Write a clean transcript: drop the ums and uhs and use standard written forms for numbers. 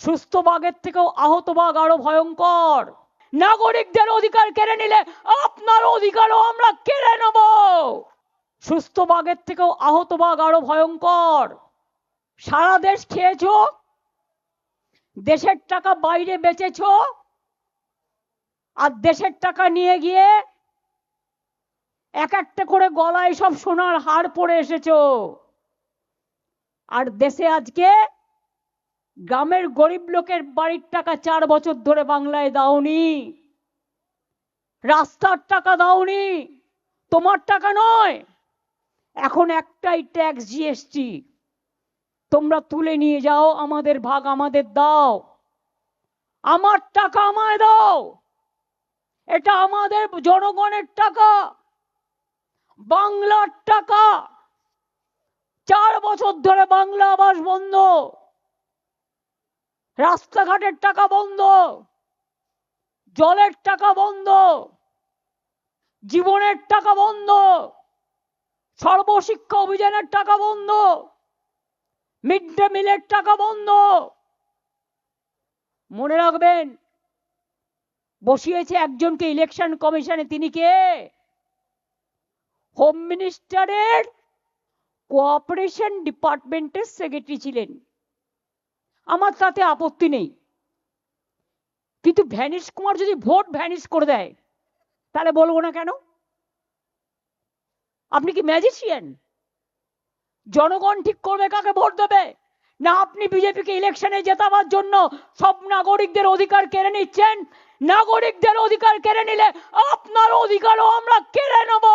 সুস্থ বাঘের থেকেও আহত বাঘ আরো ভয়ঙ্কর। নাগরিকদের অধিকার কেড়ে নিলে আপনার অধিকারও আমরা কেড়ে নেব। সুস্থ বাঘের থেকেও আহত বাঘ আরো ভয়ঙ্কর। সারা দেশ খেয়েছো, দেশের টাকা বাইরে বেচেছো, আর দেশের টাকা নিয়ে গিয়ে এক একটা করে গলায় সব সোনার হার পরে এসেছো। আর দেশে আজকে গ্রামের গরিব লোকের বাড়ির টাকা 4 বছর ধরে বাংলায় দাওনি, রাস্তার টাকা দাওনি, তোমার টাকা নয়। এখন একটাই ট্যাক্স, জিএসটি। তোমরা তুলে নিয়ে যাও, আমাদের ভাগ আমাদের দাও, আমার টাকা আমায় দাও। এটা আমাদের জনগণের টাকা, বাংলার টাকা। 4 বছর ধরে বাংলা আবাস বন্ধ, রাস্তাঘাটের টাকা বন্ধ, জলের টাকা বন্ধ, জীবনের টাকা বন্ধ, সর্বশিক্ষা অভিযানের টাকা বন্ধ, মিড ডে মিলের টাকা বন্ধ। মনে রাখবেন, বসিয়েছে একজনকে ইলেকশন কমিশনে। তিনি কে? হোম মিনিস্টারের কোঅপারেশন ডিপার্টমেন্টের সেক্রেটারি ছিলেন। আমার তাতে আপত্তি নেই, কিন্তু ভ্যানিশ কুমার যদি ভোট ভ্যানিশ করে দেয় তাহলে বলবো না কেন? আপনি কি ম্যাজিশিয়ান? জনগণ ঠিক করবে কাকে ভোট দেবে, না আপনি বিজেপিকে ইলেকশনে জেতাবার জন্য সব নাগরিকদের অধিকার কেড়ে নিচ্ছেন? নাগরিকদের অধিকার কেড়ে নিলে আপনার অধিকারও আমরা কেড়ে নেব।